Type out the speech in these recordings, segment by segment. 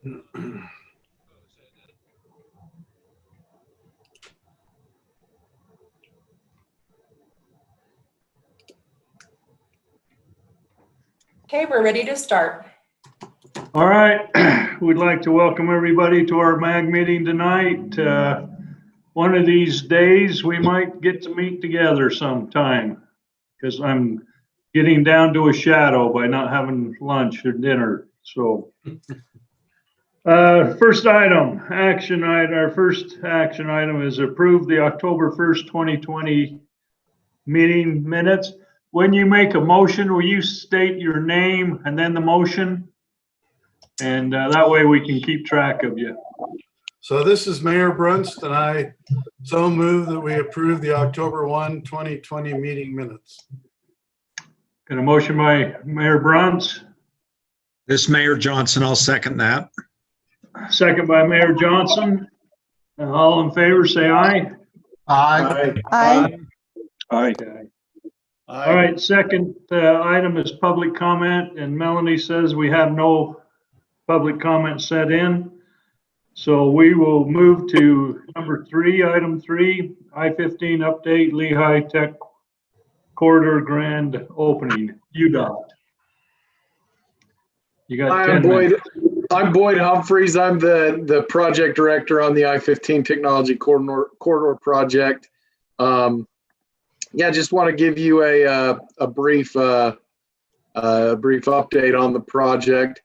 Okay, we're ready to start. All right, we'd like to welcome everybody to our MAG meeting tonight. One of these days, we might get to meet together sometime because I'm getting down to a shadow by not having lunch or dinner. So, first item, our first action item is approve the October 1st, 2020 meeting minutes. When you make a motion, will you state your name and then the motion? And that way we can keep track of you. So this is Mayor Brunst, and I so move that we approve the October 1, 2020 meeting minutes. Got a motion by Mayor Bruns, This is Mayor Johnson, I'll second that. second by Mayor Johnson. All in favor, say aye. Aye. Aye. Aye. All right, second item is public comment, and Melanie says we have no public comment set in. So we will move to number 3, item 3, I-15 update, Lehigh Tech Corridor grand opening, UDOT. You got 10 minutes. I'm Boyd Humphreys. I'm the project director on the I-15 Technology Corridor project. Yeah, just want to give you a brief update on the project.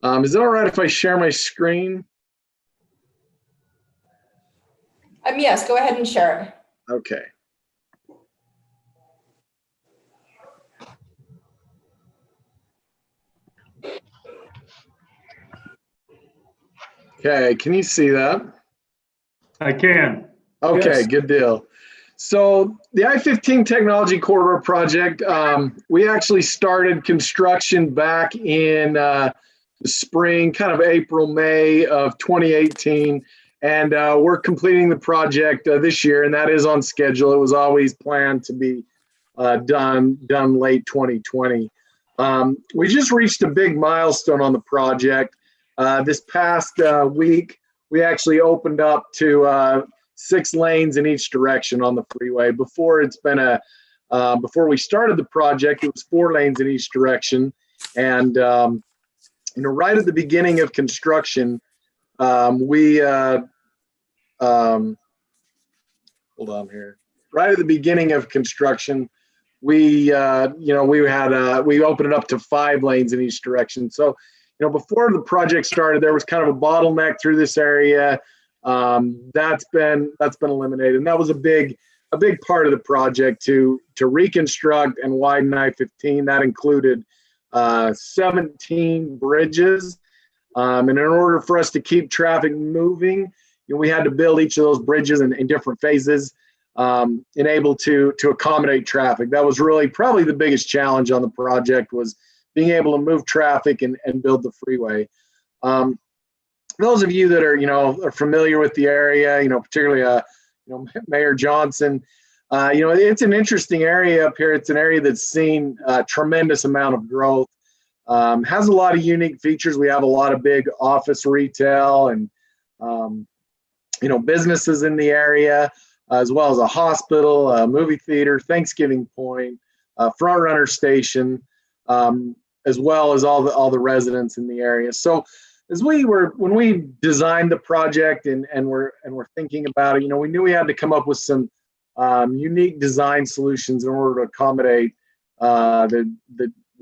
Is it all right if I share my screen? Yes, go ahead and share it. Okay. Okay, can you see that? I can. Okay, Yes. Good deal. So the I-15 Technology Corridor project, we actually started construction back in the spring, kind of April, May of 2018. And we're completing the project this year, and that is on schedule. It was always planned to be done late 2020. We just reached a big milestone on the project. This past week, we actually opened up to 6 lanes in each direction on the freeway. Before we started the project, it was 4 lanes in each direction. And right at the beginning of construction, hold on here. Right at the beginning of construction, we opened it up to 5 lanes in each direction. So, before the project started, there was kind of a bottleneck through this area. That's been eliminated, and that was a big part of the project to reconstruct and widen I-15. That included 17 bridges, and in order for us to keep traffic moving, we had to build each of those bridges in different phases, and able to accommodate traffic. That was really probably the biggest challenge on the project, was being able to move traffic and build the freeway. Those of you that are familiar with the area, particularly Mayor Johnson, it's an interesting area up here. It's an area that's seen a tremendous amount of growth. Has a lot of unique features. We have a lot of big office retail and businesses in the area, as well as a hospital, a movie theater, Thanksgiving Point, Front Runner Station, as well as all the residents in the area. So when we designed the project and we're thinking about it, we knew we had to come up with some unique design solutions in order to accommodate the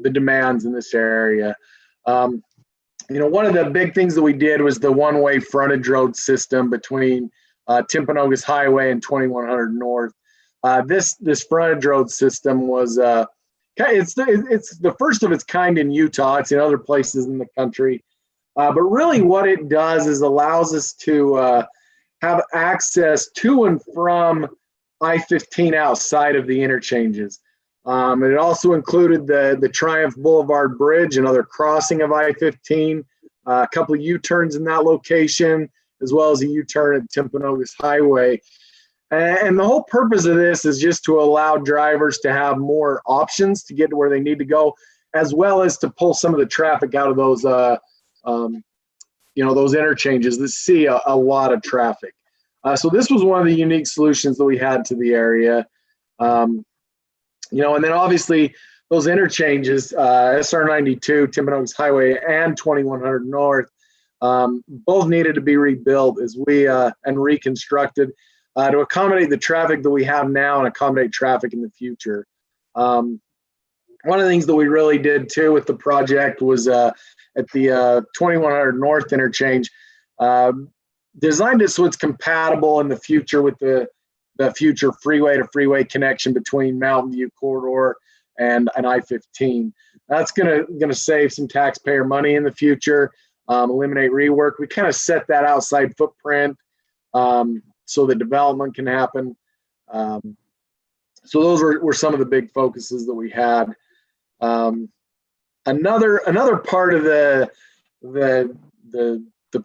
demands in this area. One of the big things that we did was the one-way frontage road system between Timpanogos Highway and 2100 North. This frontage road system was it's the first of its kind in Utah. It's in other places in the country, but really what it does is allows us to have access to and from I-15 outside of the interchanges. And it also included the Triumph Boulevard Bridge, another crossing of I-15, a couple of U-turns in that location, as well as a U-turn at Timpanogos Highway. And the whole purpose of this is just to allow drivers to have more options to get to where they need to go, as well as to pull some of the traffic out of those those interchanges that see a lot of traffic. So this was one of the unique solutions that we had to the area. And then obviously those interchanges, SR 92, Timpanogos Highway, and 2100 North, both needed to be rebuilt and reconstructed to accommodate the traffic that we have now and accommodate traffic in the future. One of the things that we really did too with the project was at the 2100 North interchange, designed it so it's compatible in the future with the future freeway to freeway connection between Mountain View Corridor and I-15. That's gonna save some taxpayer money in the future, eliminate rework. We kind of set that outside footprint so the development can happen. So those were some of the big focuses that we had. Another part of the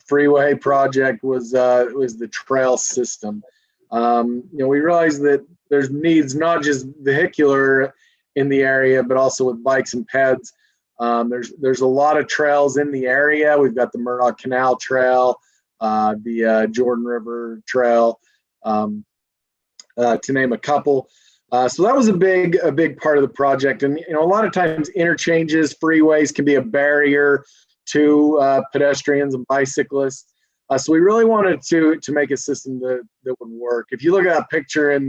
freeway project was the trail system. We realized that there's needs not just vehicular in the area, but also with bikes and peds. There's a lot of trails in the area. We've got the Murdoch Canal Trail, the Jordan River Trail, to name a couple. So that was a big part of the project. And a lot of times interchanges, freeways can be a barrier to pedestrians and bicyclists. So we really wanted to make a system that would work. If you look at that picture on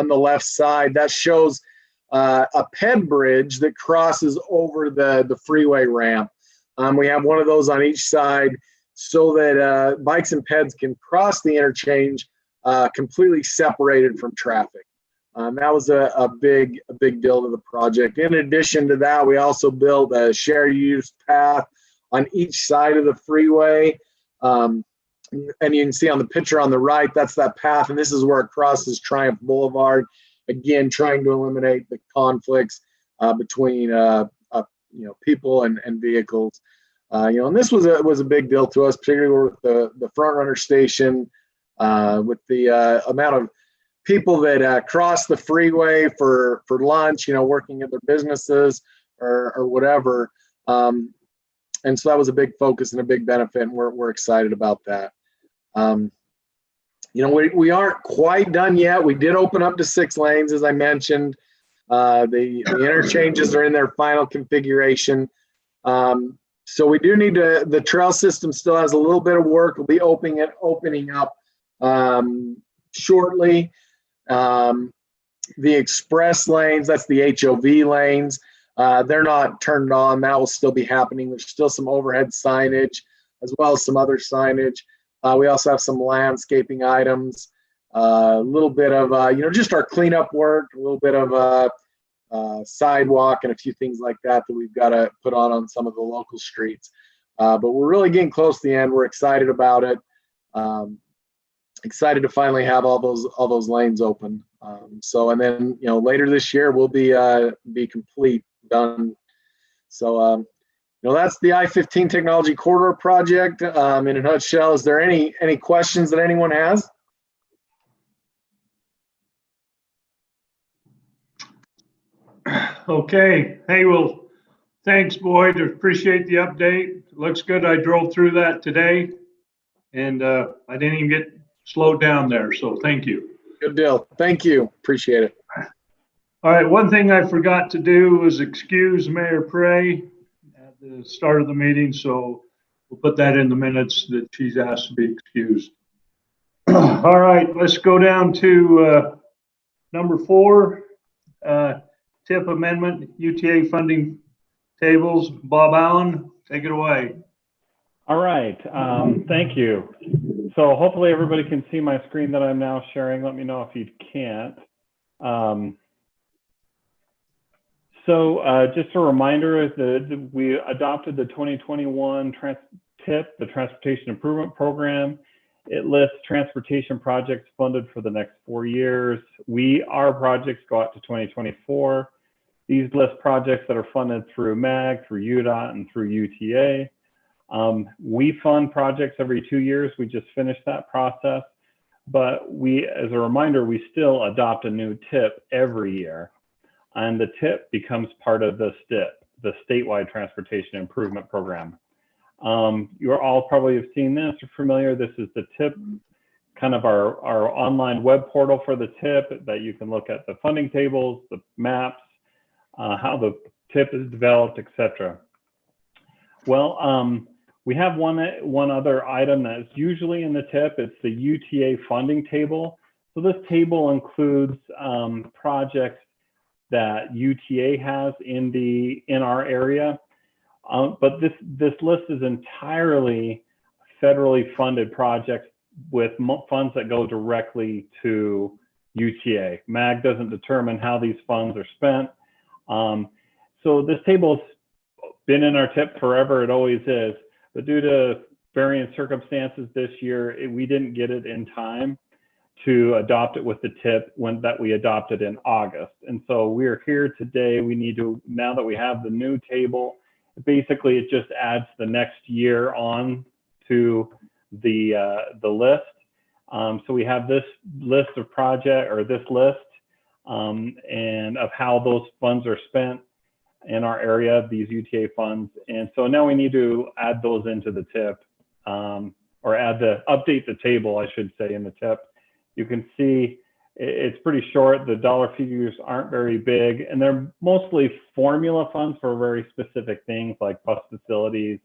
the left side, that shows a ped bridge that crosses over the freeway ramp. We have one of those on each side so that bikes and peds can cross the interchange completely separated from traffic. That was a big deal to the project. In addition to that, we also built a shared use path on each side of the freeway. And you can see on the picture on the right, that's that path. And this is where it crosses Triumph Boulevard. Again, trying to eliminate the conflicts between people and vehicles. And this was a big deal to us, particularly with the front runner station, with the amount of people that cross the freeway for lunch, working at their businesses or whatever. And so that was a big focus and a big benefit, and we're excited about that. We aren't quite done yet. We did open up to 6 lanes, as I mentioned. The interchanges are in their final configuration. So we do need the trail system still has a little bit of work. We'll be opening up shortly. The express lanes, that's the HOV lanes. They're not turned on. That will still be happening. There's still some overhead signage as well as some other signage. We also have some landscaping items, a little bit of, just our cleanup work, a little bit of sidewalk and a few things like that we've got to put on some of the local streets. But we're really getting close to the end. We're excited about it. Excited to finally have all those lanes open. And then, later this year we'll be complete, done. So, that's the I-15 Technology Corridor project in a nutshell. Is there any questions that anyone has? Okay. Hey, well, thanks, Boyd. Appreciate the update. Looks good. I drove through that today, and I didn't even get slowed down there. So thank you. Good deal. Thank you. Appreciate it. All right. One thing I forgot to do was excuse Mayor Prey at the start of the meeting. So we'll put that in the minutes that she's asked to be excused. All right. Let's go down to number 4, TIP amendment, UTA funding tables. Bob Allen, take it away. All right. Thank you. So hopefully everybody can see my screen that I'm now sharing. Let me know if you can't. Just a reminder is that we adopted the 2021 TIP, the Transportation Improvement Program. It lists transportation projects funded for the next 4 years. Our projects go out to 2024. These list projects that are funded through MAG, through UDOT, and through UTA. We fund projects every 2 years. We just finished that process. But as a reminder, we still adopt a new TIP every year. And the TIP becomes part of the STIP, the Statewide Transportation Improvement Program. You all probably have seen this or familiar. This is the TIP, kind of our online web portal for the TIP that you can look at the funding tables, the maps, how the TIP is developed, etc. Well, we have one other item that's usually in the TIP. It's the UTA funding table. So this table includes projects that UTA has in our area. But this list is entirely federally funded projects with funds that go directly to UTA. MAG doesn't determine how these funds are spent. So this table's been in our TIP forever, it always is. But due to varying circumstances this year, we didn't get it in time to adopt it with the TIP that we adopted in August. And so we're here today. We need to, now that we have the new table, basically it just adds the next year on to the list. So we have this list of and of how those funds are spent in our area, these UTA funds. And so now we need to add those into the TIP, or update the table, I should say, in the TIP. You can see it's pretty short. The dollar figures aren't very big, and they're mostly formula funds for very specific things like bus facilities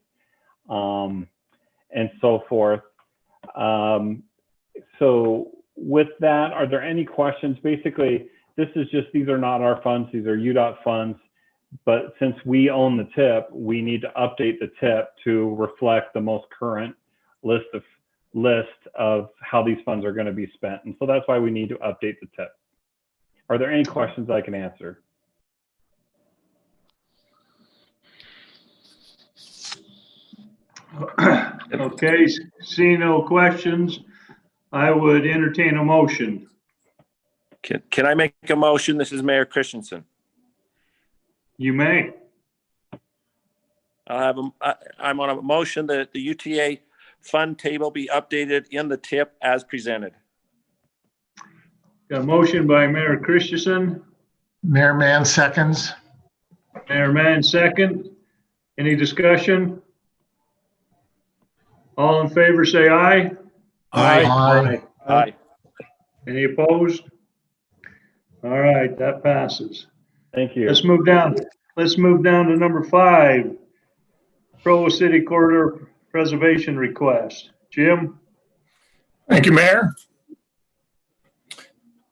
and so forth. So with that, are there any questions? Basically, these are not our funds, these are UDOT funds, but since we own the TIP, we need to update the TIP to reflect the most current list of how these funds are going to be spent. And so that's why we need to update the TIP. Are there any questions I can answer? Okay, seeing no questions, I would entertain a motion. Can I make a motion? This is Mayor Christensen. You may. I'm on a motion that the UTA fund table be updated in the TIP as presented. Got a motion by Mayor Christensen. Mayor Mann seconds. Mayor Mann second. Any discussion? All in favor say aye. Aye. Aye. Any opposed? All right, that passes. Thank you. Let's move down to number 5. Provo City Corridor Preservation Request. Jim? Thank you, Mayor.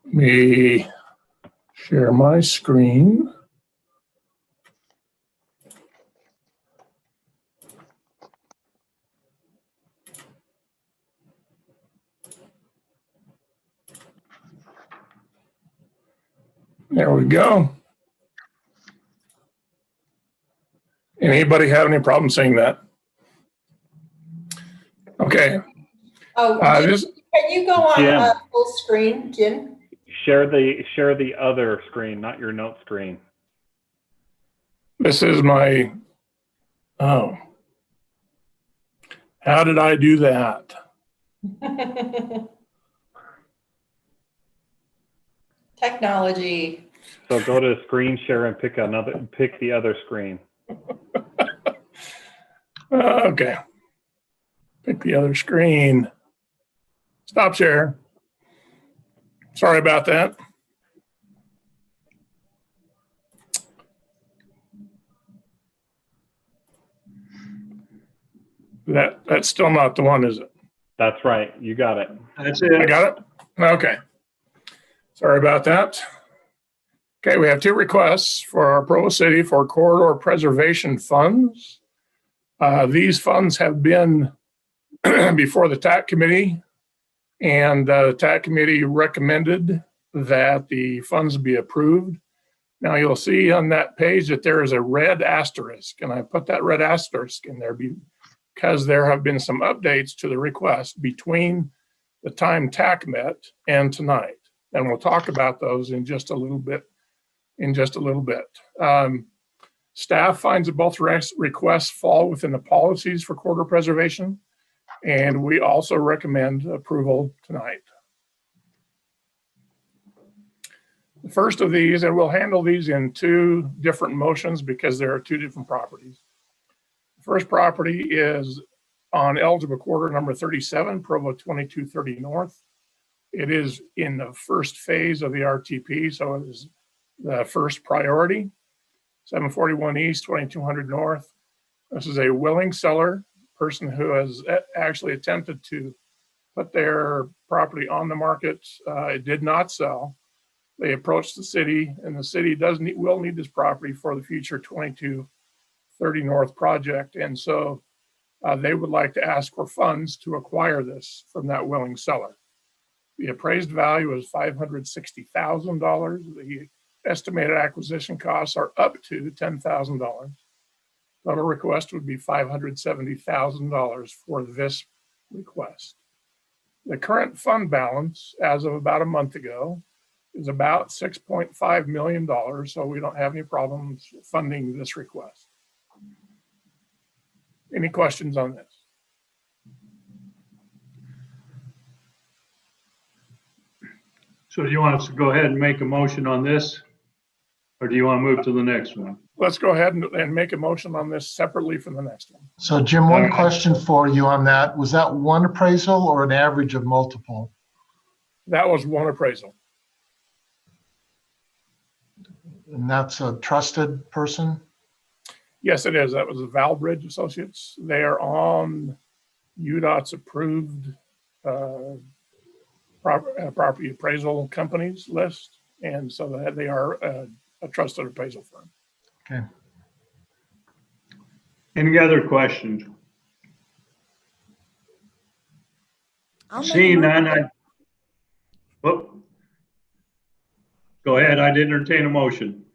Let me share my screen. There we go. Anybody have any problem seeing that? Okay. Oh, Jim, can you go on full screen, Jim? Share the other screen, not your note screen. This is my, oh. How did I do that? Technology. So go to screen share and pick the other screen. Okay. Pick the other screen. Stop share. Sorry about that. That's still not the one, is it? That's right. You got it. That's it. I got it? Okay. Sorry about that. Okay, we have 2 requests for our Provo City for corridor preservation funds. These funds have been before the TAC committee, and the TAC committee recommended that the funds be approved. Now you'll see on that page that there is a red asterisk, and I put that red asterisk in there because there have been some updates to the request between the time TAC met and tonight. And we'll talk about those in just a little bit. Staff finds that both requests fall within the policies for corridor preservation, and we also recommend approval tonight. The first of these, and we'll handle these in 2 different motions because there are 2 different properties. First property is on eligible quarter number 37, Provo 2230 North. It is in the first phase of the RTP, so it is the first priority. 741 East, 2200 North. This is a willing seller, person who has actually attempted to put their property on the market. It did not sell. They approached the city, and the city will need this property for the future 2230 North project. And so they would like to ask for funds to acquire this from that willing seller. The appraised value is $560,000. The estimated acquisition costs are up to $10,000. Total request would be $570,000 for this request. The current fund balance as of about a month ago is about $6.5 million, so we don't have any problems funding this request. Any questions on this? So do you want us to go ahead and make a motion on this? Or do you want to move to the next one? Let's go ahead and make a motion on this separately from the next one. So Jim, one question for you on that. Was that one appraisal or an average of multiple? That was one appraisal. And that's a trusted person? Yes, it is. That was the Valbridge Associates. They are on UDOT's approved property appraisal companies list. And so they are a trusted appraisal firm. Okay. Any other questions? Seeing none, go ahead. I'd entertain a motion.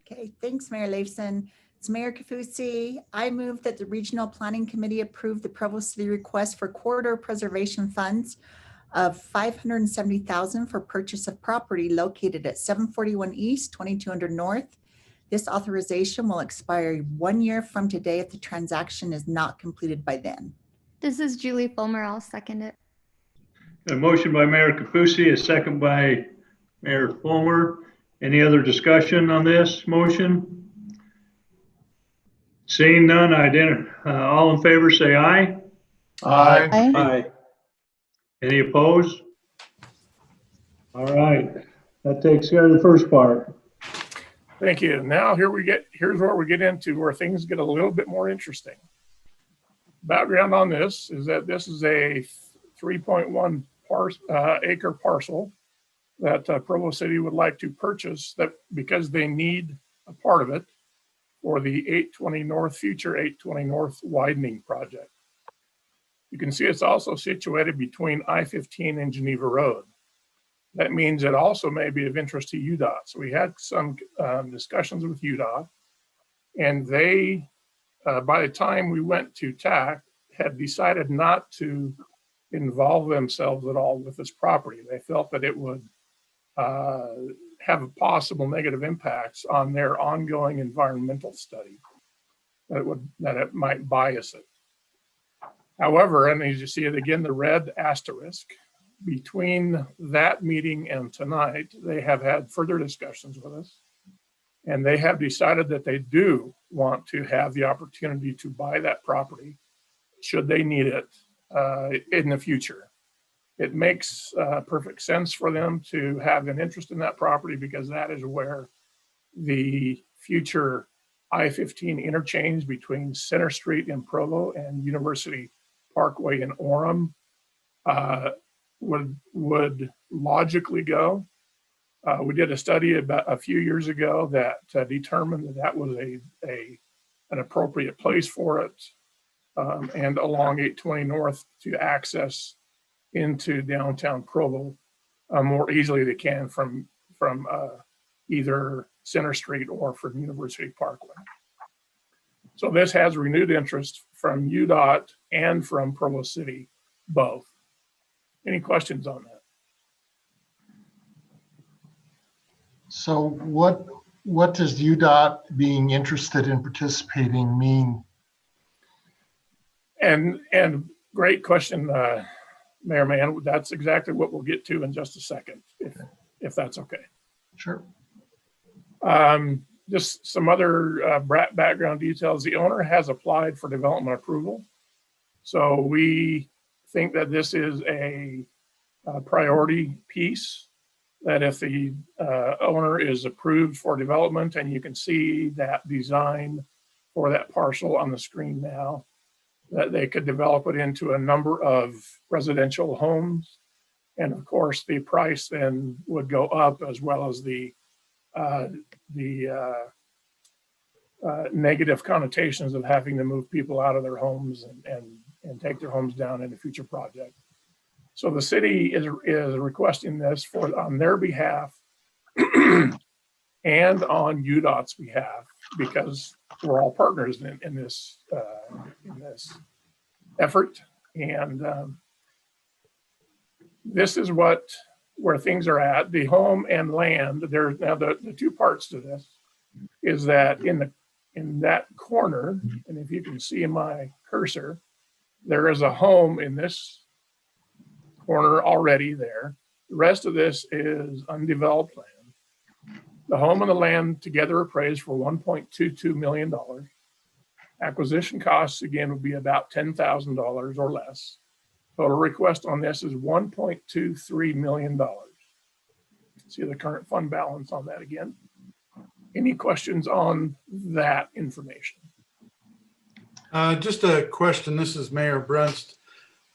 Okay, thanks, Mayor Leifson. It's Mayor Kafusi. I move that the Regional Planning Committee approve the Provo City request for corridor preservation funds of $570,000 for purchase of property located at 741 East, 2200 North. This authorization will expire 1 year from today if the transaction is not completed by then. This is Julie Fulmer. I'll second it. A motion by Mayor Kafusi, a second by Mayor Fulmer. Any other discussion on this motion? Seeing none, all in favor say aye. Aye. Aye. Any opposed? All right, that takes care of the first part. Thank you. Now here's where we get into where things get a little bit more interesting. Background on this is that this is a 3.1 acre parcel that Provo City would like to purchase that because they need a part of it for the 820 North future 820 North widening project. You can see it's also situated between I-15 and Geneva Road. That means it also may be of interest to UDOT. So we had some discussions with UDOT, and they, by the time we went to TAC, had decided not to involve themselves at all with this property. They felt that it would have possible negative impacts on their ongoing environmental study, that it might bias it. However, and as you see it again, the red asterisk, between that meeting and tonight, they have had further discussions with us, and they have decided that they do want to have the opportunity to buy that property should they need it in the future. It makes perfect sense for them to have an interest in that property because that is where the future I-15 interchange between Center Street in Provo and University Parkway in Orem would logically go. We did a study about a few years ago that determined that was an appropriate place for it, and along 820 North to access into downtown Provo more easily they can from either Center Street or from University Parkway. So this has renewed interest from UDOT and from Provo City, both. Any questions on that? So what does UDOT being interested in participating mean? And great question, Mayor Mann. That's exactly what we'll get to in just a second, if that's okay. Sure. Just some other background details. The owner has applied for development approval. So we think that this is a priority piece, that if the owner is approved for development, and you can see that design for that parcel on the screen now, that they could develop it into a number of residential homes. And of course, the price then would go up, as well as the negative connotations of having to move people out of their homes and take their homes down in a future project. So the city is requesting this on their behalf and on UDOT's behalf, because we're all partners in this effort. And this is where things are at. The home and land, there's now the two parts to this, is that in that corner, and if you can see my cursor, there is a home in this corner already there. The rest of this is undeveloped land. The home and the land together appraised for $1.22 million. Acquisition costs, again, would be about $10,000 or less. Total request on this is $1.23 million. See the current fund balance on that again. Any questions on that information? Just a question. This is Mayor Brunst.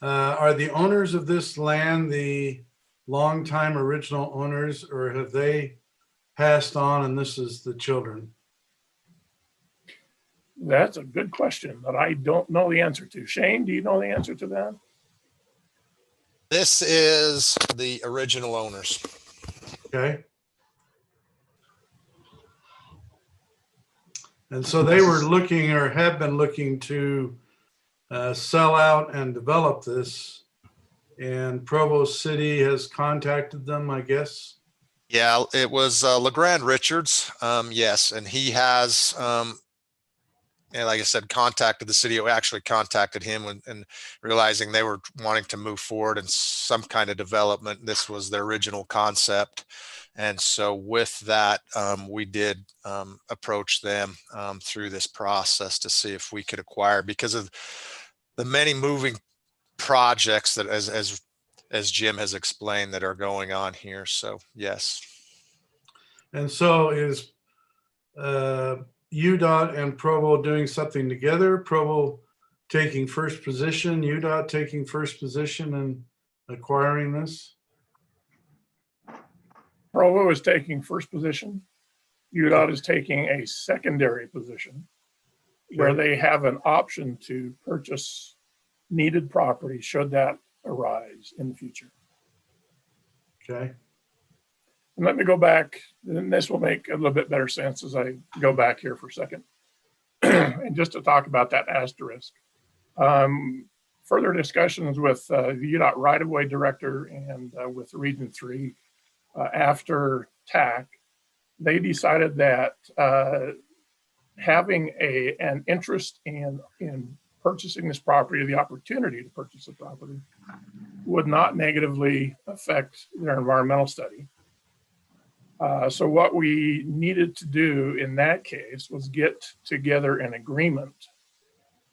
Are the owners of this land the longtime original owners, or have they passed on and this is the children? That's a good question that I don't know the answer to. Shane, do you know the answer to that? This is the original owners. Okay. And so they were looking, or have been looking, to sell out and develop this, and Provo City has contacted them, I guess. Yeah, it was LeGrand Richards. Yes, and he has, and like I said, contacted the city. Actually contacted him and realizing they were wanting to move forward in some kind of development. This was their original concept. And so with that, we did approach them through this process to see if we could acquire, because of the many moving projects that, as Jim has explained, that are going on here. So yes. And so is UDOT and Provo doing something together? Provo taking first position, UDOT taking first position in acquiring this? Provo is taking first position. UDOT is taking a secondary position, where they have an option to purchase needed property should that arise in the future. Okay. And let me go back, and this will make a little bit better sense as I go back here for a second. And just to talk about that asterisk. Further discussions with the UDOT right-of-way director and with Region 3 after TAC, they decided that having an interest in purchasing this property, the opportunity to purchase the property, would not negatively affect their environmental study. So what we needed to do in that case was get together an agreement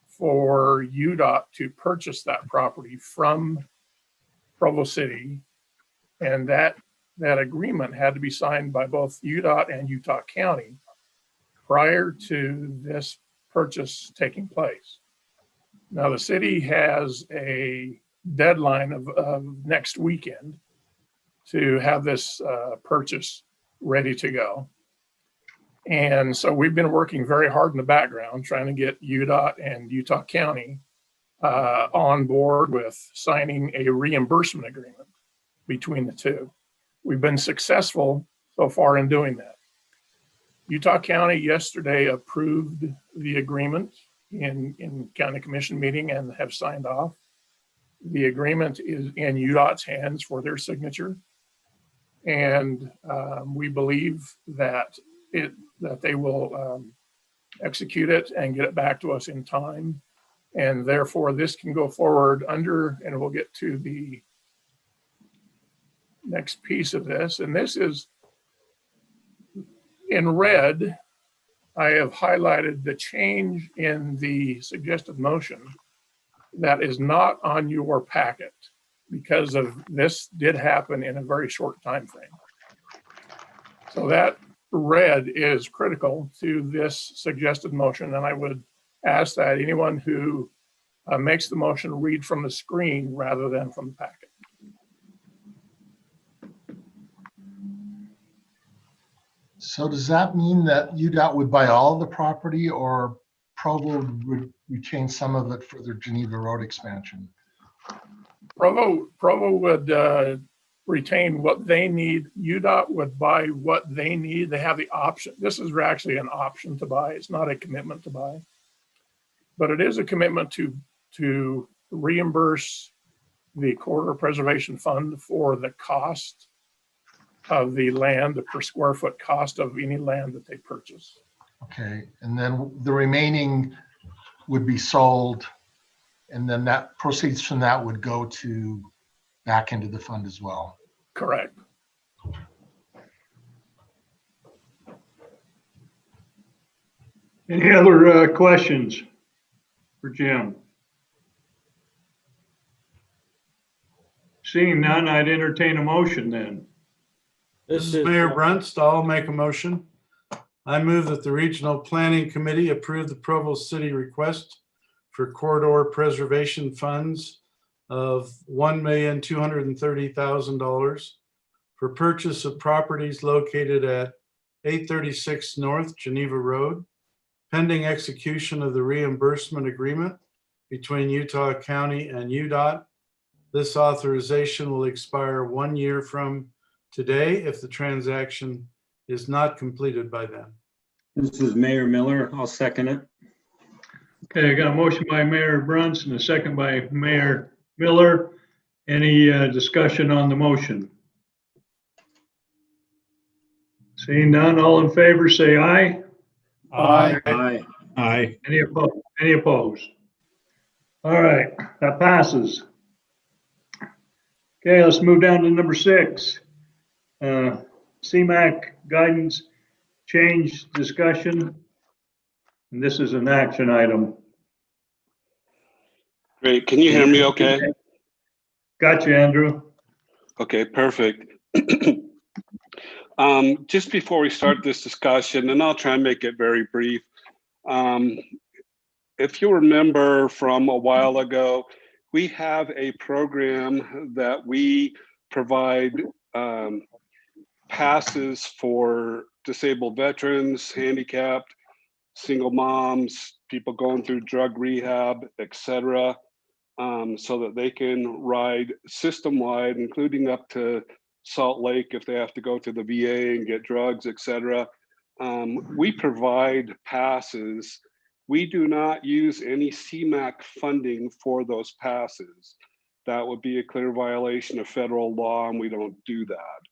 for UDOT to purchase that property from Provo City. And that agreement had to be signed by both UDOT and Utah County prior to this purchase taking place. Now, the city has a deadline of next weekend to have this purchase ready to go. And so we've been working very hard in the background trying to get UDOT and Utah County on board with signing a reimbursement agreement between the two. We've been successful so far in doing that. Utah County yesterday approved the agreement in county commission meeting and have signed off. The agreement is in UDOT's hands for their signature. And we believe that they will execute it and get it back to us in time. And therefore this can go forward under, and we'll get to the next piece of this. And this is in red, I have highlighted the change in the suggested motion that is not on your packet because of this did happen in a very short time frame. So that red is critical to this suggested motion, and I would ask that anyone who makes the motion read from the screen rather than from the packet. So does that mean that UDOT would buy all the property, or Provo would retain some of it for their Geneva Road expansion? Provo would retain what they need. UDOT would buy what they need. They have the option. This is actually an option to buy. It's not a commitment to buy, but it is a commitment to reimburse the Corridor Preservation Fund for the cost of the land, the per square foot cost of any land that they purchase. Okay, and then the remaining would be sold, and then that proceeds from that would go to back into the fund as well. Correct. Any other questions for Jim? Seeing none, I'd entertain a motion then. This is Mayor Brunst. I'll make a motion. I move that the Regional Planning Committee approve the Provo City request for corridor preservation funds of $1,230,000 for purchase of properties located at 836 North Geneva Road, pending execution of the reimbursement agreement between Utah County and UDOT. This authorization will expire 1 year from today if the transaction is not completed by then. This is Mayor Miller. I'll second it. Okay, I got a motion by Mayor Bruns and a second by Mayor Miller. Any discussion on the motion? Seeing none, all in favor, say aye. Aye. Aye. Aye. Any opposed? Any opposed? All right, that passes. Okay, let's move down to number 6. CMAQ guidance change discussion. And this is an action item. Great. Can you hear me okay? Got you, Andrew. Okay, perfect. Just before we start this discussion, and I'll try and make it very brief. If you remember from a while ago, we have a program that we provide passes for disabled veterans, handicapped, single moms, people going through drug rehab, etc., so that they can ride system-wide, including up to Salt Lake if they have to go to the VA and get drugs, etc. We provide passes. We do not use any CMAQ funding for those passes. That would be a clear violation of federal law, and we don't do that.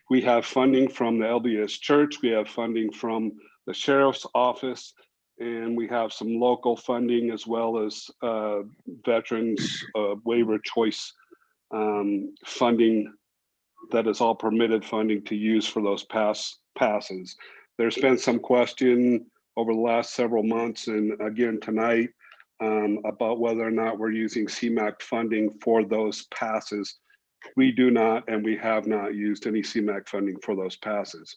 We have funding from the LDS Church, we have funding from the Sheriff's Office, and we have some local funding as well as veterans waiver choice funding that is all permitted funding to use for those passes. There's been some question over the last several months and again tonight about whether or not we're using CMAQ funding for those passes. We do not, and we have not used any CMAQ funding for those passes.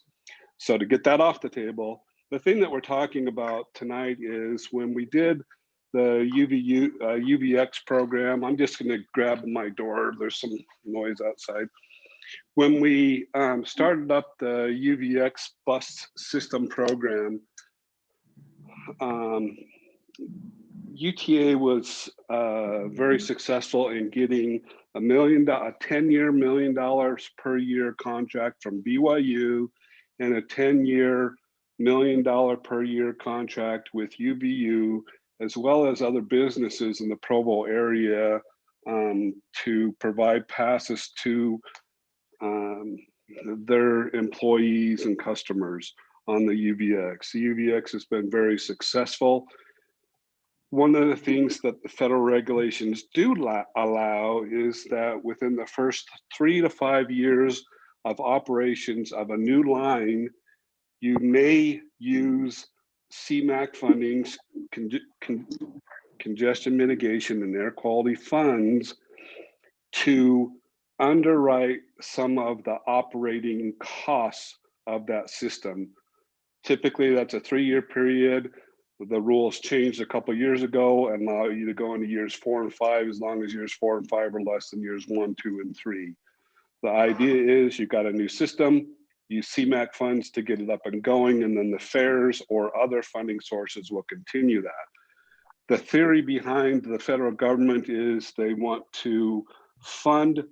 So to get that off the table, the thing that we're talking about tonight is when we did the UVX program, I'm just gonna grab my door, there's some noise outside. When we started up the UVX bus system program, UTA was very successful in getting a 10-year, $1 million per year contract from BYU and a 10-year, $1 million per year contract with UVU, as well as other businesses in the Provo area to provide passes to their employees and customers on the UVX. The UVX has been very successful. One of the things that the federal regulations do allow is that within the first 3 to 5 years of operations of a new line, you may use CMAQ fundings, congestion mitigation and air quality funds to underwrite some of the operating costs of that system. Typically, that's a 3-year period. The rules changed a couple of years ago and allow you to go into years 4 and 5 as long as years 4 and 5 are less than years 1, 2, and 3. The idea is you've got a new system, use CMAQ funds to get it up and going, and then the fares or other funding sources will continue that. The theory behind the federal government is they want to fund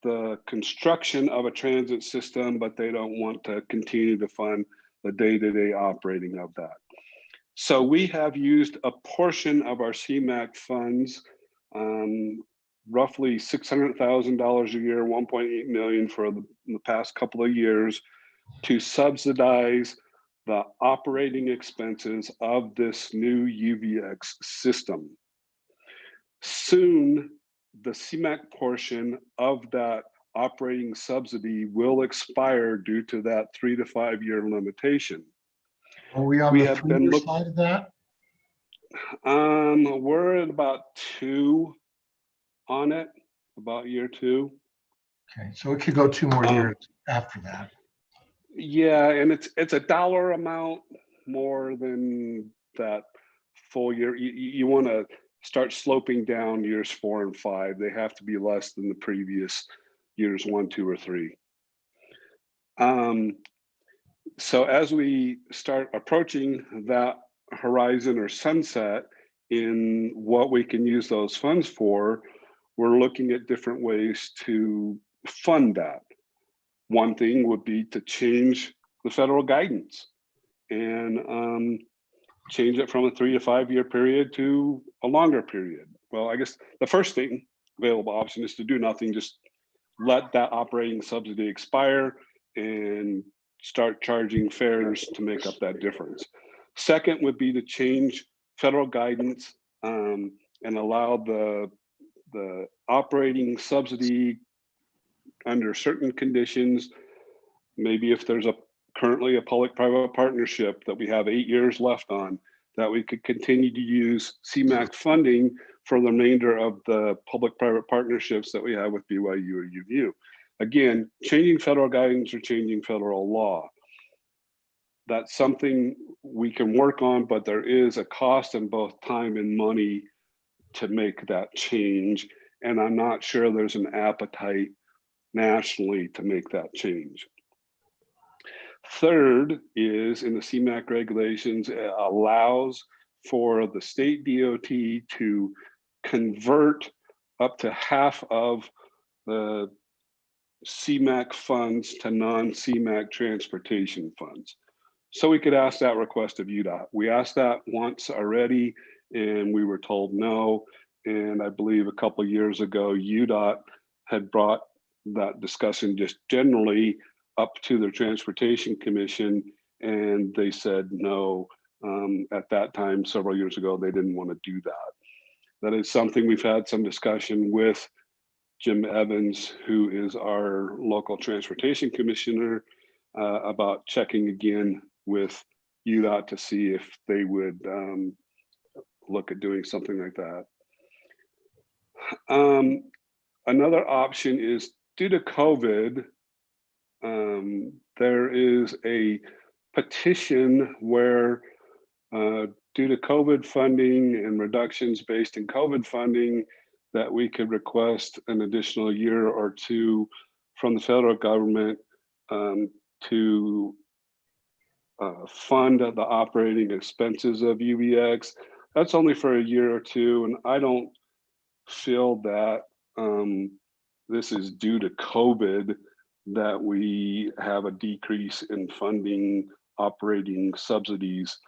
the construction of a transit system, but they don't want to continue to fund the day-to-day operating of that. So we have used a portion of our CMAQ funds, roughly $600,000 a year, 1.8 million for the past couple of years, to subsidize the operating expenses of this new UVX system. Soon, the CMAQ portion of that operating subsidy will expire due to that 3 to 5 year limitation. Are we on the 3-year side of that? We're at about 2 on it, about year 2. Okay, so it could go 2 more years after that. Yeah, and it's a dollar amount more than that full year. You want to start sloping down years 4 and 5. They have to be less than the previous years 1, 2, or 3. So as we start approaching that horizon or sunset in what we can use those funds for, we're looking at different ways to fund that. One thing would be to change the federal guidance and change it from a 3 to 5 year period to a longer period. Well, I guess the first thing available option is to do nothing, just let that operating subsidy expire and start charging fares to make up that difference. Second would be to change federal guidance and allow the operating subsidy under certain conditions. Maybe if there's currently a public-private partnership that we have 8 years left on, that we could continue to use CMAQ funding for the remainder of the public-private partnerships that we have with BYU or UVU. Again, changing federal guidance or changing federal law. That's something we can work on, but there is a cost in both time and money to make that change. And I'm not sure there's an appetite nationally to make that change. Third is in the CMAQ regulations, it allows for the state DOT to convert up to half of the CMAQ funds to non-CMAQ transportation funds. So we could ask that request of UDOT. We asked that once already and we were told no. And I believe a couple of years ago, UDOT had brought that discussion just generally up to the Transportation Commission, and they said no. At that time, several years ago, they didn't want to do that. That is something we've had some discussion with Jim Evans, who is our local Transportation Commissioner, about checking again with UDOT to see if they would look at doing something like that. Another option is due to COVID, there is a petition where due to COVID funding and reductions based in COVID funding, that we could request an additional year or 2 from the federal government to fund the operating expenses of UVX. That's only for a year or 2, and I don't feel that this is due to COVID that we have a decrease in funding operating subsidies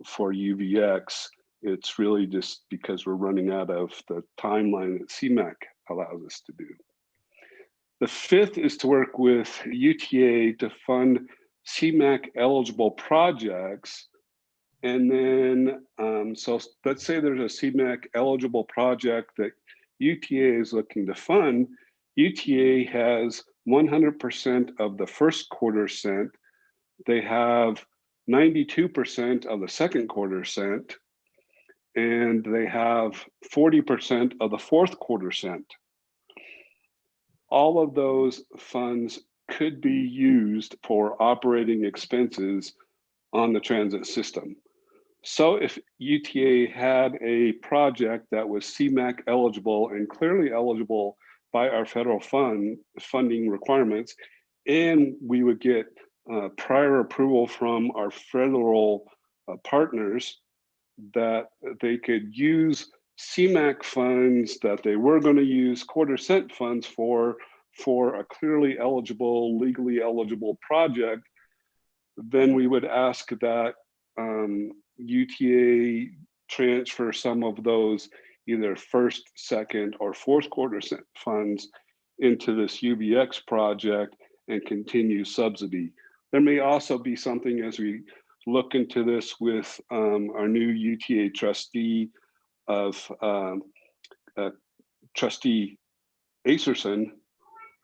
for UVX. It's really just because we're running out of the timeline that CMAQ allows us to do. The fifth is to work with UTA to fund CMAQ eligible projects. And then, so let's say there's a CMAQ eligible project that UTA is looking to fund. UTA has 100% of the first quarter cent. They have 92% of the second quarter sent, and they have 40% of the fourth quarter sent. All of those funds could be used for operating expenses on the transit system. So if UTA had a project that was CMAQ eligible and clearly eligible by our federal funding requirements, and we would get prior approval from our federal partners that they could use CMAQ funds that they were going to use quarter cent funds for a clearly eligible, legally eligible project, then we would ask that UTA transfer some of those either first, second, or fourth quarter funds into this UVX project and continue subsidy. There may also be something as we look into this with our new UTA trustee of Trustee Acerson,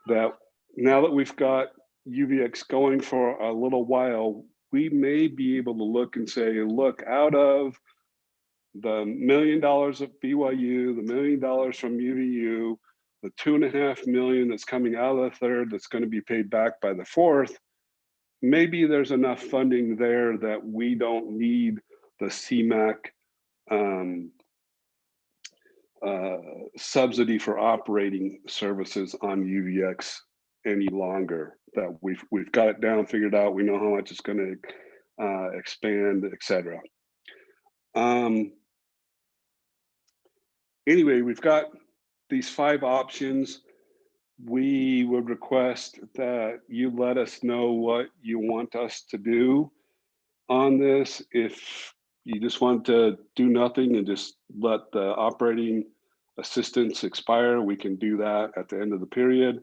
that now that we've got UVX going for a little while, we may be able to look and say, look, out of the $1 million of BYU, the $1 million from UVU, the $2.5 million that's coming out of the third that's going to be paid back by the fourth, maybe there's enough funding there that we don't need the CMAQ subsidy for operating services on UVX any longer. That we've got it down, figured out. We know how much it's going to expand, etc. Anyway, we've got these 5 options. We would request that you let us know what you want us to do on this. If you just want to do nothing and just let the operating assistance expire, we can do that at the end of the period.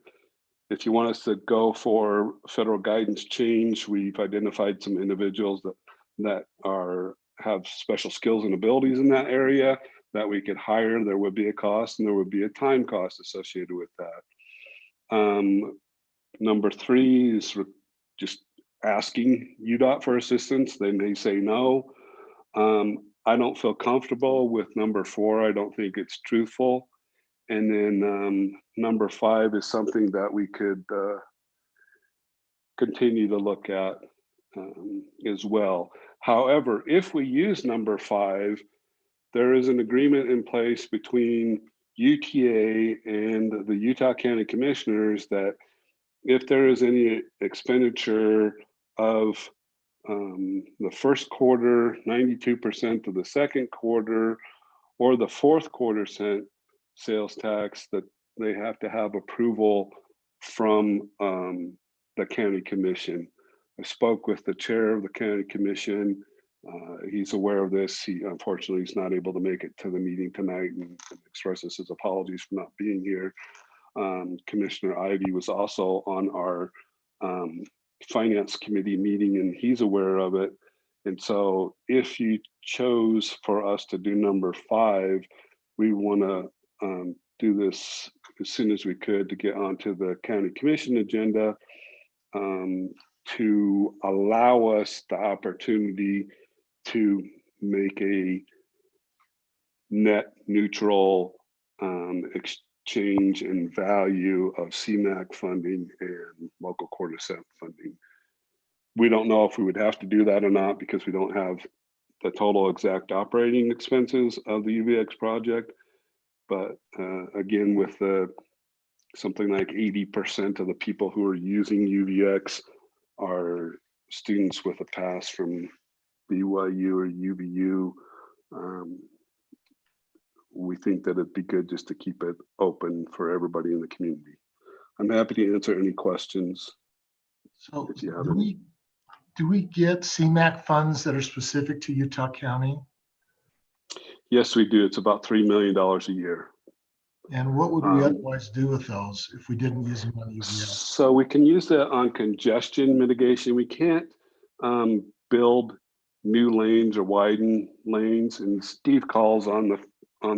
If you want us to go for federal guidance change, we've identified some individuals that have special skills and abilities in that area that we could hire. There would be a cost and there would be a time cost associated with that. Number 3 is just asking UDOT for assistance. They may say no. I don't feel comfortable with number 4. I don't think it's truthful. And then number 5 is something that we could continue to look at as well. However, if we use number 5, there is an agreement in place between UTA and the Utah County Commissioners that if there is any expenditure of the first quarter, 92% of the second quarter, or the fourth quarter sales tax, that they have to have approval from the county commission. I spoke with the chair of the county commission. He's aware of this. He unfortunately is not able to make it to the meeting tonight and expresses his apologies for not being here. Commissioner Ivey was also on our finance committee meeting and he's aware of it. And so if you chose for us to do number 5, we want to do this as soon as we could to get onto the county commission agenda to allow us the opportunity to make a net neutral exchange in value of CMAQ funding and local quarter cent funding. We don't know if we would have to do that or not because we don't have the total exact operating expenses of the UVX project. But again, with something like 80% of the people who are using UVX are students with a pass from BYU or UVU. We think that it'd be good just to keep it open for everybody in the community. I'm happy to answer any questions. So if you have do we get CMAQ funds that are specific to Utah County? Yes, we do. It's about $3 million a year. And what would we otherwise do with those if we didn't use them on UVX? So we can use that on congestion mitigation. We can't build new lanes or widen lanes. And Steve calls on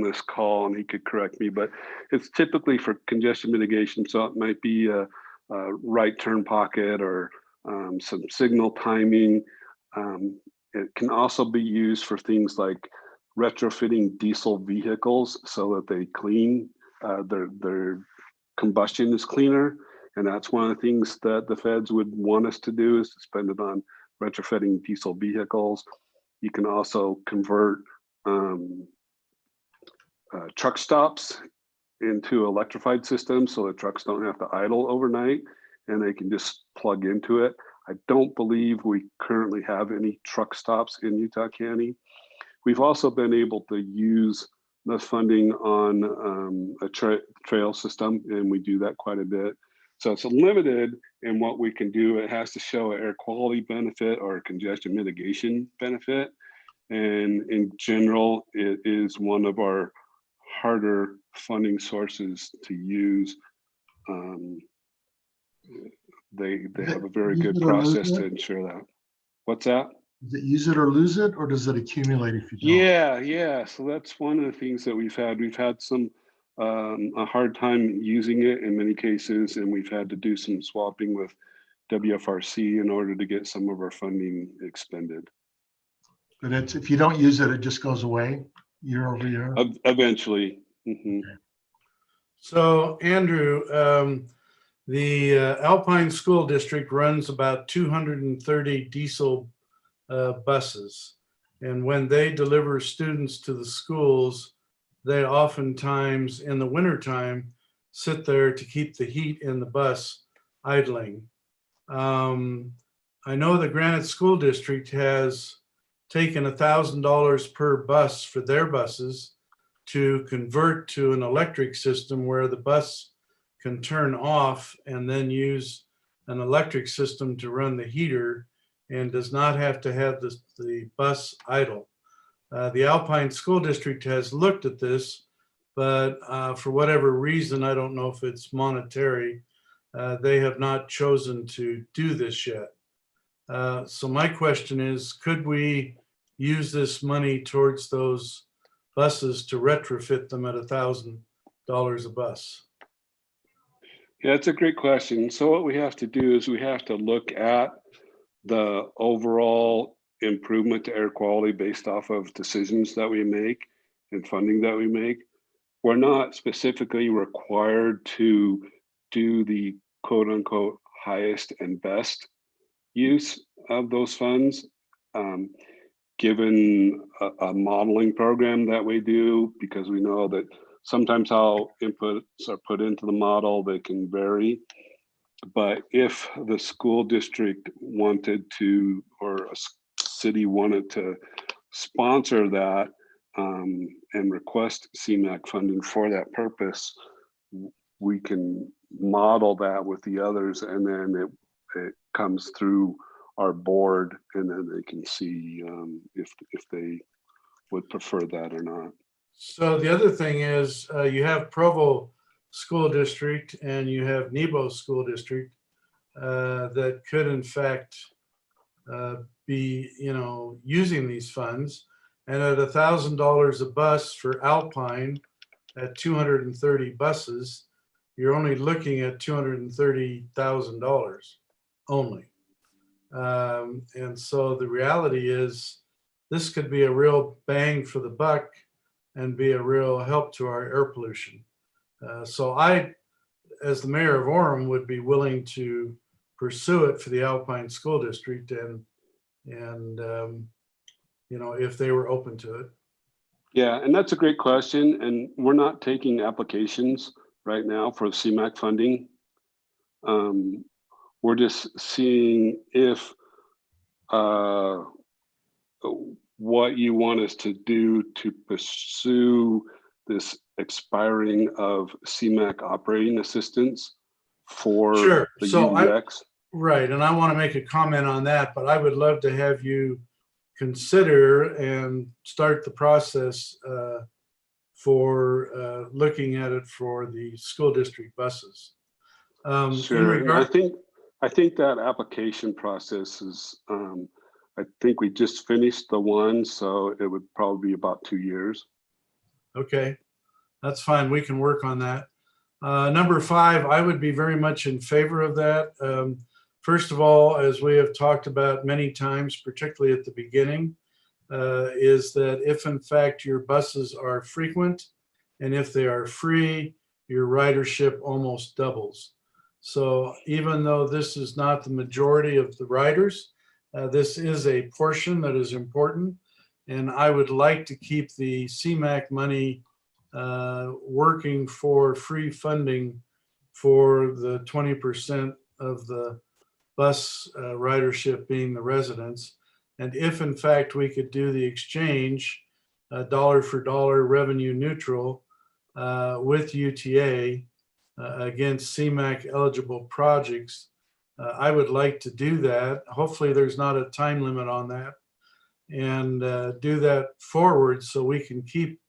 this call and he could correct me, but it's typically for congestion mitigation. So it might be a right turn pocket or some signal timing. It can also be used for things like retrofitting diesel vehicles so that they clean, their combustion is cleaner. And that's one of the things that the feds would want us to do, is to spend it on retrofitting diesel vehicles. You can also convert truck stops into electrified systems so that trucks don't have to idle overnight and they can just plug into it. I don't believe we currently have any truck stops in Utah County. We've also been able to use the funding on a trail system, and we do that quite a bit. So it's limited in what we can do. It has to show an air quality benefit or a congestion mitigation benefit. And in general, it is one of our harder funding sources to use. They have a very good process to ensure that. What's that? Is it use it or lose it, or does it accumulate if you don't? Yeah. So that's one of the things that we've had. We've had some a hard time using it in many cases, and we've had to do some swapping with WFRC in order to get some of our funding expended. But it's, if you don't use it, it just goes away year over year. Eventually. Mm-hmm. So Andrew, the Alpine School District runs about 230 diesel buses. And when they deliver students to the schools, they oftentimes in the wintertime sit there to keep the heat in the bus idling. I know the Granite School District has taken $1,000 per bus for their buses to convert to an electric system where the bus can turn off and then use an electric system to run the heater and does not have to have the bus idle. The Alpine School District has looked at this, but for whatever reason, I don't know if it's monetary, they have not chosen to do this yet. So my question is, could we use this money towards those buses to retrofit them at $1,000 a bus? Yeah, that's a great question. So what we have to do is we have to look at the overall improvement to air quality based off of decisions that we make and funding that we make. We're not specifically required to do the quote unquote highest and best use of those funds. Given a modeling program that we do, because we know that sometimes how inputs are put into the model, they can vary. But if the school district wanted to, or a city wanted to sponsor that and request CMAQ funding for that purpose, we can model that with the others, and then it comes through our board, and then they can see if they would prefer that or not. So the other thing is you have Provo School District and you have Nebo School District that could in fact be, using these funds. And at $1,000 a bus for Alpine at 230 buses, you're only looking at $230,000 only. And so the reality is this could be a real bang for the buck and be a real help to our air pollution. So I, as the mayor of Orem, would be willing to pursue it for the Alpine School District and if they were open to it. Yeah, and that's a great question. And we're not taking applications right now for CMAQ funding. We're just seeing if what you want us to do to pursue this expiring of CMAQ operating assistance for the UDX. Right, and I want to make a comment on that, but I would love to have you consider and start the process for looking at it for the school district buses. Sure, I think that application process is, I think we just finished the one, so it would probably be about 2 years. Okay, that's fine. We can work on that. Number 5, I would be very much in favor of that. First of all, as we have talked about many times, particularly at the beginning, is that if in fact your buses are frequent and if they are free, your ridership almost doubles. So even though this is not the majority of the riders, this is a portion that is important. And I would like to keep the CMAQ money working for free funding for the 20% of the bus ridership being the residents. And if in fact we could do the exchange dollar for dollar revenue neutral with UTA against CMAQ eligible projects, I would like to do that. Hopefully there's not a time limit on that, and do that forward so we can keep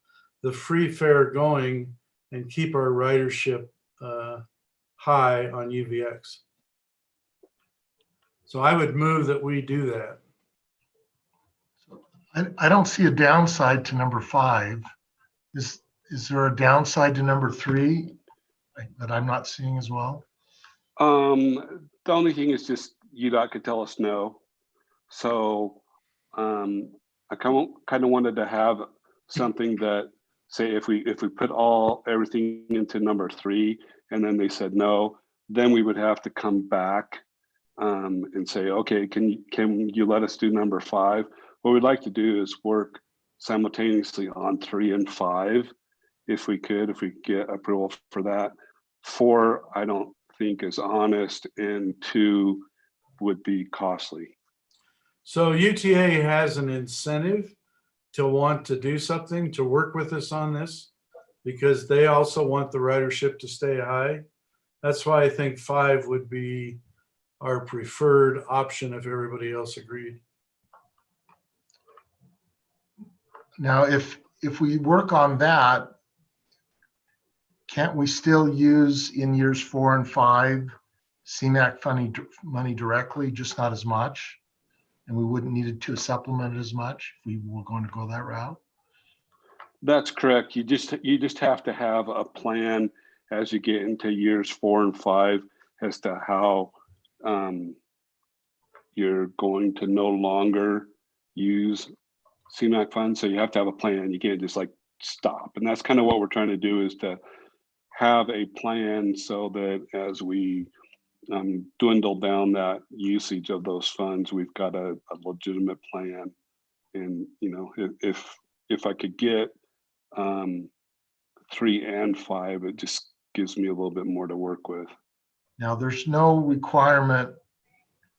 the free fare going and keep our ridership high on UVX. So I would move that we do that. I don't see a downside to number 5. Is there a downside to number 3 that I'm not seeing as well? The only thing is just UDOT could tell us no. So I kind of wanted to have something that, say, if we put everything into number 3 and then they said no, then we would have to come back and say, okay, can you let us do number 5? What we'd like to do is work simultaneously on 3 and 5, if we get approval for that. 4, I don't think is honest, and 2 would be costly. So UTA has an incentive to want to do something, to work with us on this, because they also want the ridership to stay high. That's why I think 5 would be our preferred option if everybody else agreed. Now, if we work on that, can't we still use in years 4 and 5 CMAQ money directly, just not as much? And we wouldn't need it to supplement it as much if we were going to go that route? That's correct. You just have to have a plan as you get into years 4 and 5 as to how you're going to no longer use CMAQ funds. So you have to have a plan. You can't just like stop. And that's kind of what we're trying to do, is to have a plan so that as we dwindle down that usage of those funds, we've got a legitimate plan. And if I could get 3 and 5, it just gives me a little bit more to work with. Now, there's no requirement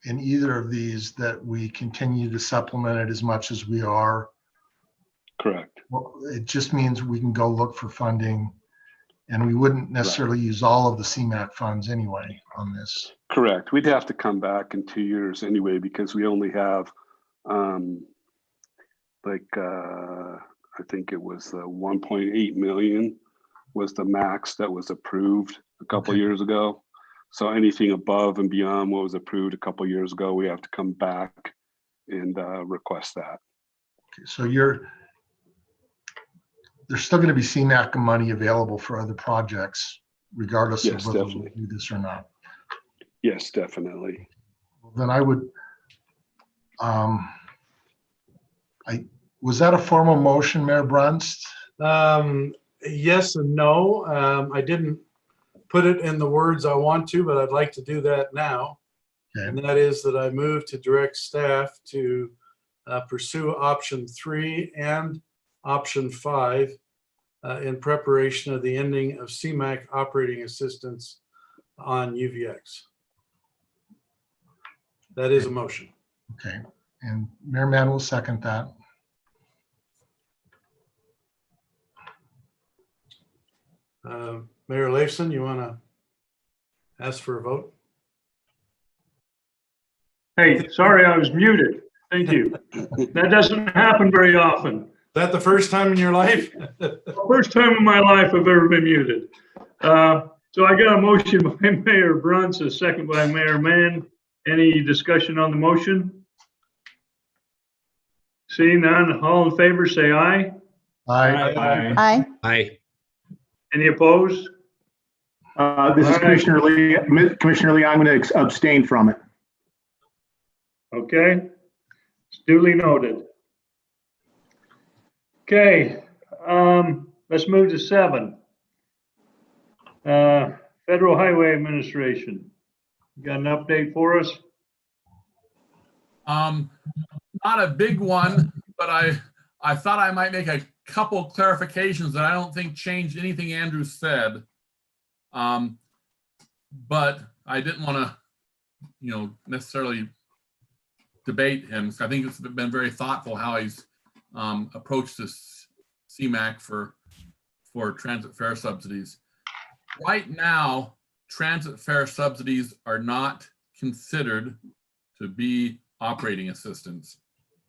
in either of these that we continue to supplement it as much as we are. Correct. Well, it just means we can go look for funding, and we wouldn't necessarily use all of the CMAQ funds anyway on this. Correct. We'd have to come back in 2 years anyway, because we only have I think it was 1.8 million was the max that was approved a couple years ago. So anything above and beyond what was approved a couple years ago, we have to come back and request that. Okay, so there's still going to be CMAQ money available for other projects, regardless of whether we do this or not. Yes, definitely. Well, then I would, was that a formal motion, Mayor Brunst? Yes and no. I didn't put it in the words I want to, but I'd like to do that now. Okay. And that is that I move to direct staff to pursue option 3 and option 5 in preparation of the ending of CMAQ operating assistance on UVX. That is a motion. Okay, and Mayor Mann will second that. Mayor Leifson, you want to ask for a vote? Hey, sorry, I was muted. Thank you. That doesn't happen very often. Is that the first time in your life? First time in my life I've ever been muted. So I got a motion by Mayor Bruns, a second by Mayor Mann. Any discussion on the motion? Seeing none, all in favor, say aye. Aye. Aye. Aye. Aye. Any opposed? This is Commissioner Lee. Commissioner Lee, I'm going to abstain from it. Okay, it's duly noted. Okay, let's move to 7. Federal Highway Administration. You got an update for us? Not a big one, but I thought I might make a couple clarifications that I don't think changed anything Andrew said. But I didn't want to, necessarily debate him. So I think it's been very thoughtful how he's approached this CMAQ for transit fare subsidies. Right now, transit fare subsidies are not considered to be operating assistance.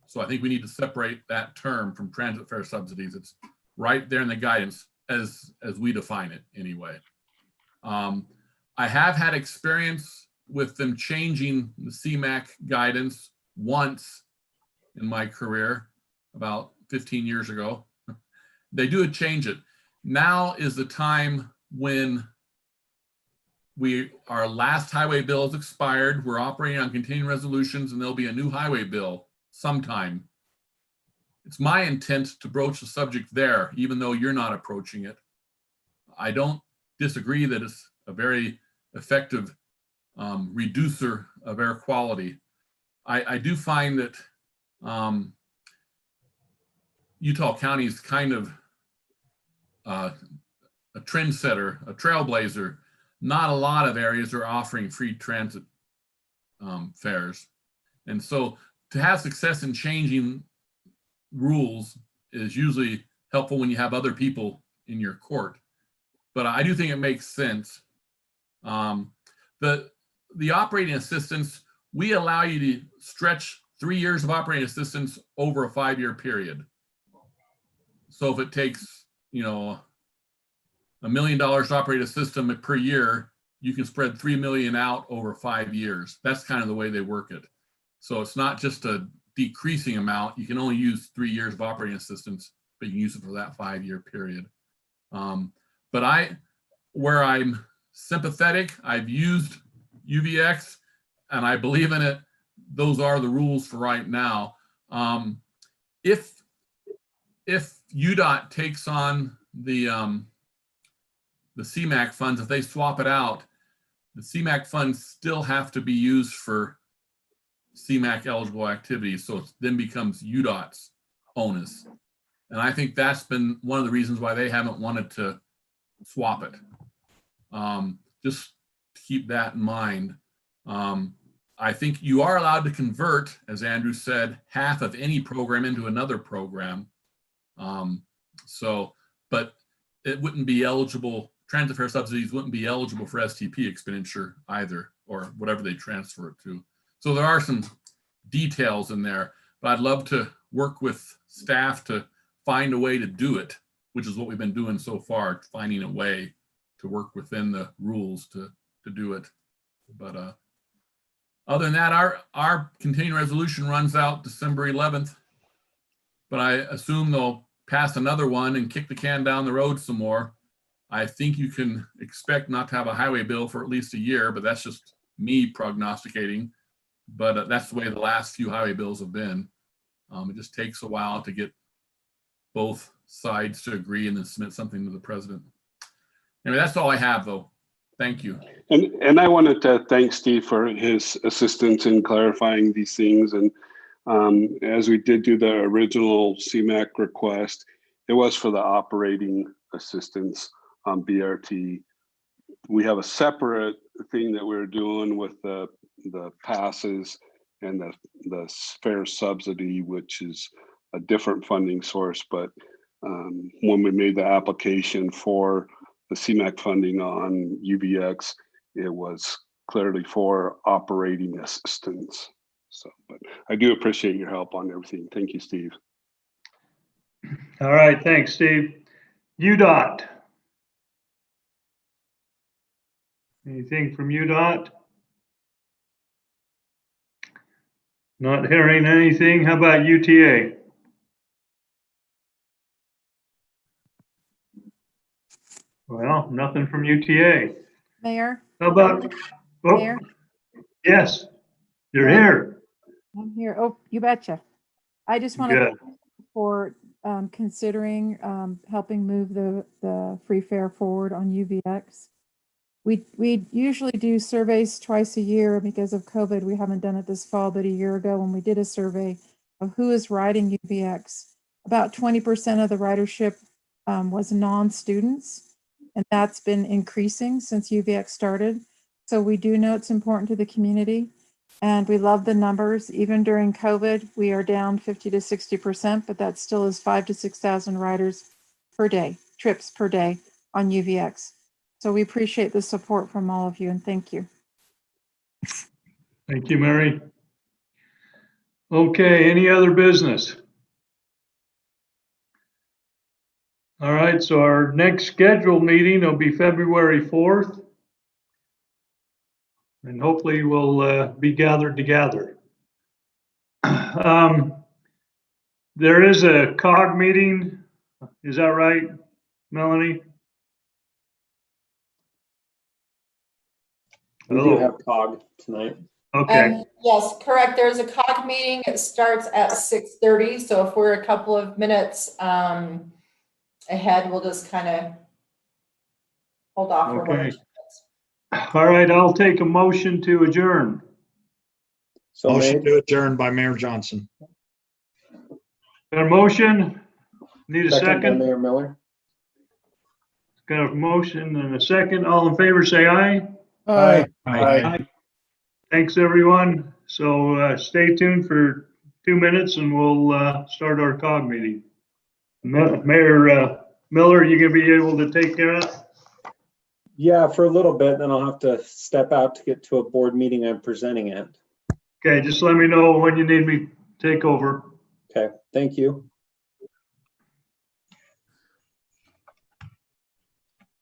So I think we need to separate that term from transit fare subsidies. It's right there in the guidance as we define it anyway. I have had experience with them changing the CMAQ guidance once in my career, about 15 years ago. They do change it. Now is the time when our last highway bill has expired. We're operating on continuing resolutions, and there'll be a new highway bill sometime. It's my intent to broach the subject there, even though you're not approaching it. I don't disagree that it's a very effective reducer of air quality. I do find that Utah County is kind of a trendsetter, a trailblazer. Not a lot of areas are offering free transit fares. And so to have success in changing rules is usually helpful when you have other people in your court. But I do think it makes sense. The operating assistance, we allow you to stretch 3 years of operating assistance over a 5-year period. So if it takes, $1 million to operate a system per year, you can spread 3 million out over 5 years. That's kind of the way they work it. So it's not just a decreasing amount. You can only use 3 years of operating assistance, but you can use it for that 5-year period. But where I'm sympathetic, I've used UVX and I believe in it. Those are the rules for right now. If UDOT takes on the CMAQ funds, if they swap it out, the CMAQ funds still have to be used for CMAQ eligible activities. So it then becomes UDOT's onus. And I think that's been one of the reasons why they haven't wanted to swap it. Just keep that in mind. I think you are allowed to convert, as Andrew said, half of any program into another program. But it wouldn't be eligible, transit fare subsidies wouldn't be eligible for STP expenditure either, or whatever they transfer it to. So there are some details in there, but I'd love to work with staff to find a way to do it, which is what we've been doing so far, finding a way to work within the rules to do it. But other than that, our continuing resolution runs out December 11th, but I assume they'll pass another one and kick the can down the road some more. I think you can expect not to have a highway bill for at least a year, but that's just me prognosticating. But that's the way the last few highway bills have been. It just takes a while to get both sides to agree and then submit something to the president. Anyway, that's all I have, though. Thank you. And I wanted to thank Steve for his assistance in clarifying these things. And as we did do the original CMAQ request, it was for the operating assistance BRT. We have a separate thing that we're doing with the passes and the fare subsidy, which is a different funding source. But when we made the application for the CMAQ funding on UBX, it was clearly for operating assistance. So, but I do appreciate your help on everything. Thank you, Steve. All right, thanks, Steve. UDOT. Anything from UDOT? Not hearing anything. How about UTA? Well, nothing from UTA. Mayor? How about, Mayor? yes, you're Right. here. I'm here. Oh, you betcha. I just want Good. to for considering helping move the free fare forward on UVX. We usually do surveys twice a year. Because of COVID, we haven't done it this fall, but a year ago when we did a survey of who is riding UVX, about 20% of the ridership was non-students, and that's been increasing since UVX started. So we do know it's important to the community, and we love the numbers. Even during COVID, we are down 50 to 60%, but that still is 5,000 to 6,000 riders per day, trips per day on UVX. So we appreciate the support from all of you, and thank you. Thank you, Mary. Okay, any other business? All right, so our next scheduled meeting will be February 4th. And hopefully we'll be gathered together. There is a COG meeting. Is that right, Melanie? We do have COG tonight. Okay. Yes, correct. There's a COG meeting. It starts at 6:30. So if we're a couple of minutes ahead, we'll just kind of hold off for 1 or 2 Okay. minutes. All right, I'll take a motion to adjourn. So Motion made. to adjourn by Mayor Johnson. Got a motion? Need a By second? Mayor Miller. Got a motion and a second. All in favor, say aye. Aye. Aye. Thanks, everyone. So stay tuned for 2 minutes and we'll start our COG meeting. Mayor Miller, you gonna be able to take care of it? Yeah, for a little bit, then I'll have to step out to get to a board meeting I'm presenting at. Okay, just let me know when you need me to take over. Okay, thank you.